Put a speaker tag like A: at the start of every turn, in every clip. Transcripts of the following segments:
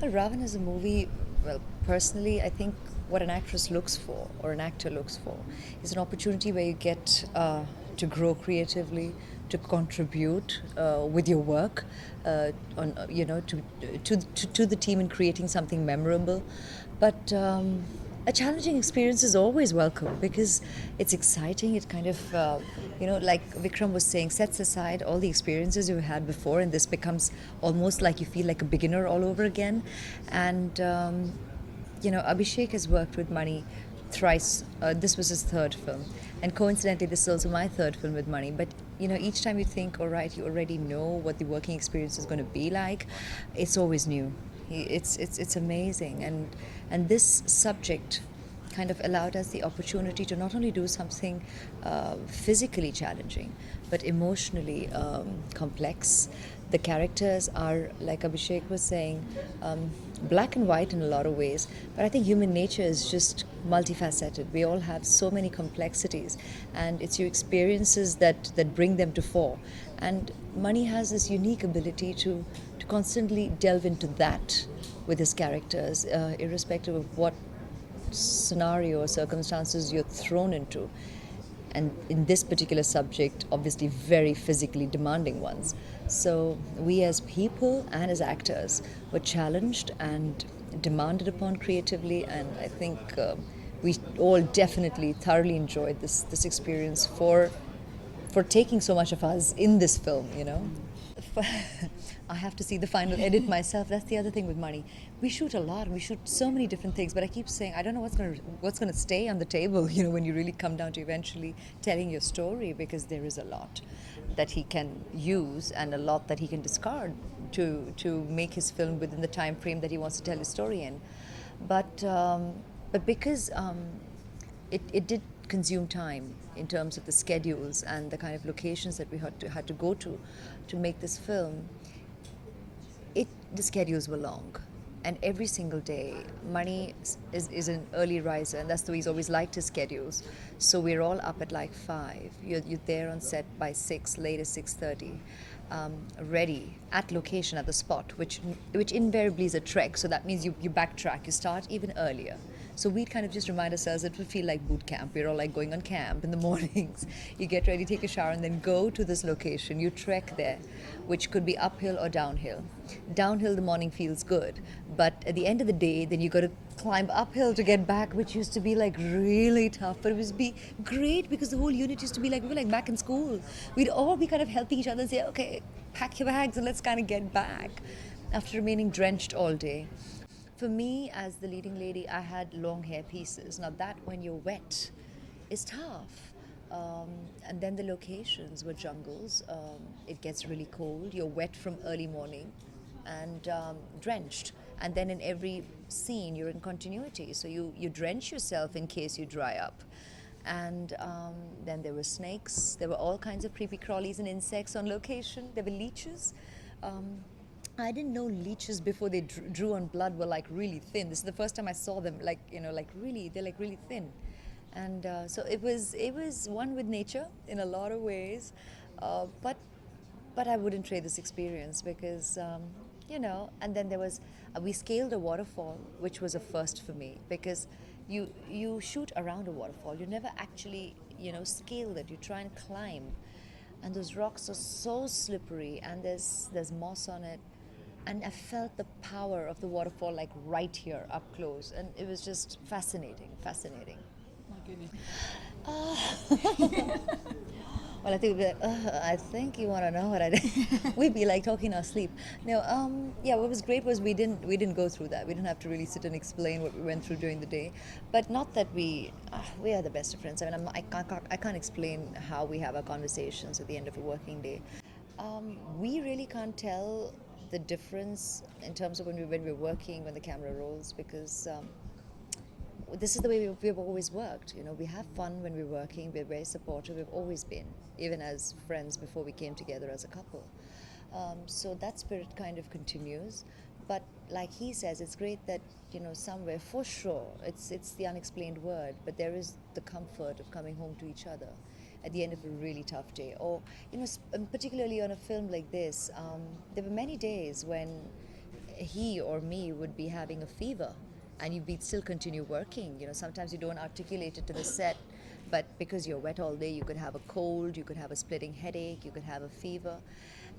A: Well, Raavan is a movie, well, personally, I think what an actress looks for or an actor looks for is an opportunity where you get to grow creatively, to contribute with your work, to the team in creating something memorable. But a challenging experience is always welcome because it's exciting. It kind of, like Vikram was saying, sets aside all the experiences you had before, and this becomes almost like you feel like a beginner all over again. And, Abhishek has worked with Mani thrice. This was his third film. And coincidentally, this is also my third film with Mani. But, each time you think, all right, you already know what the working experience is going to be like, it's always new. It's amazing. And this subject kind of allowed us the opportunity to not only do something physically challenging, but emotionally complex. The characters are, like Abhishek was saying, black and white in a lot of ways, but I think human nature is just multifaceted. We all have so many complexities, and it's your experiences that bring them to fore. And Mani has this unique ability to constantly delve into that with his characters, irrespective of what scenario or circumstances you're thrown into. And in this particular subject, obviously very physically demanding ones. So we as people and as actors were challenged and demanded upon creatively, and I think we all definitely thoroughly enjoyed this experience for taking so much of us in this film. I have to see the final edit myself. That's the other thing with money. We shoot a lot. We shoot so many different things, but I keep saying I don't know what's going to stay on the table. When you really come down to eventually telling your story, because there is a lot that he can use and a lot that he can discard to make his film within the time frame that he wants to tell his story in. But because it did consume time in terms of the schedules and the kind of locations that we had to go to make this film. The schedules were long, and every single day Mani is an early riser, and that's the way he's always liked his schedules. So we're all up at like 5. You're there on set by 6, latest 6:30, ready at location at the spot, which invariably is a trek. So that means you backtrack, you start even earlier. So we kind of just remind ourselves it would feel like boot camp. We're all like going on camp in the mornings. You get ready, take a shower, and then go to this location. You trek there, which could be uphill or downhill. Downhill, the morning feels good, but at the end of the day, then you got to climb uphill to get back, which used to be like really tough. But it was be great because the whole unit used to be like we were like back in school. We'd all be kind of helping each other and say, okay, pack your bags and let's kind of get back after remaining drenched all day. For me, as the leading lady, I had long hair pieces. Now, that when you're wet is tough. And then the locations were jungles. It gets really cold. You're wet from early morning and drenched. And then in every scene, you're in continuity. So you drench yourself in case you dry up. And then there were snakes. There were all kinds of creepy crawlies and insects on location. There were leeches. I didn't know leeches before they drew on blood were like really thin. This is the first time I saw them like really, they're like really thin. And so it was one with nature in a lot of ways, but I wouldn't trade this experience because and then there was we scaled a waterfall, which was a first for me because you shoot around a waterfall, you never actually scale it, you try and climb, and those rocks are so slippery, and there's moss on it, and I felt the power of the waterfall like right here up close, and it was just fascinating.
B: My goodness.
A: Well, I think we'd be like, I think you want to know what I did. We'd be like talking in our sleep. No, yeah. What was great was we didn't go through that. We didn't have to really sit and explain what we went through during the day. But not that we are the best of friends. I mean, I can't explain how we have our conversations at the end of a working day. We really can't tell the difference in terms of when we're working, when the camera rolls, because this is the way we've always worked. We have fun when we're working. We're very supportive. We've always been, even as friends before we came together as a couple. So that spirit kind of continues. But like he says, it's great that somewhere for sure it's the unexplained word, but there is the comfort of coming home to each other at the end of a really tough day, or particularly on a film like this. There were many days when he or me would be having a fever and you'd still continue working. Sometimes you don't articulate it to the set, but because you're wet all day, you could have a cold, you could have a splitting headache, you could have a fever.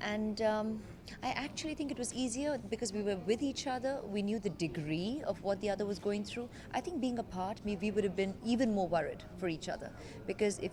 A: And I actually think it was easier because we were with each other. We knew the degree of what the other was going through. I think being apart, we would have been even more worried for each other, because if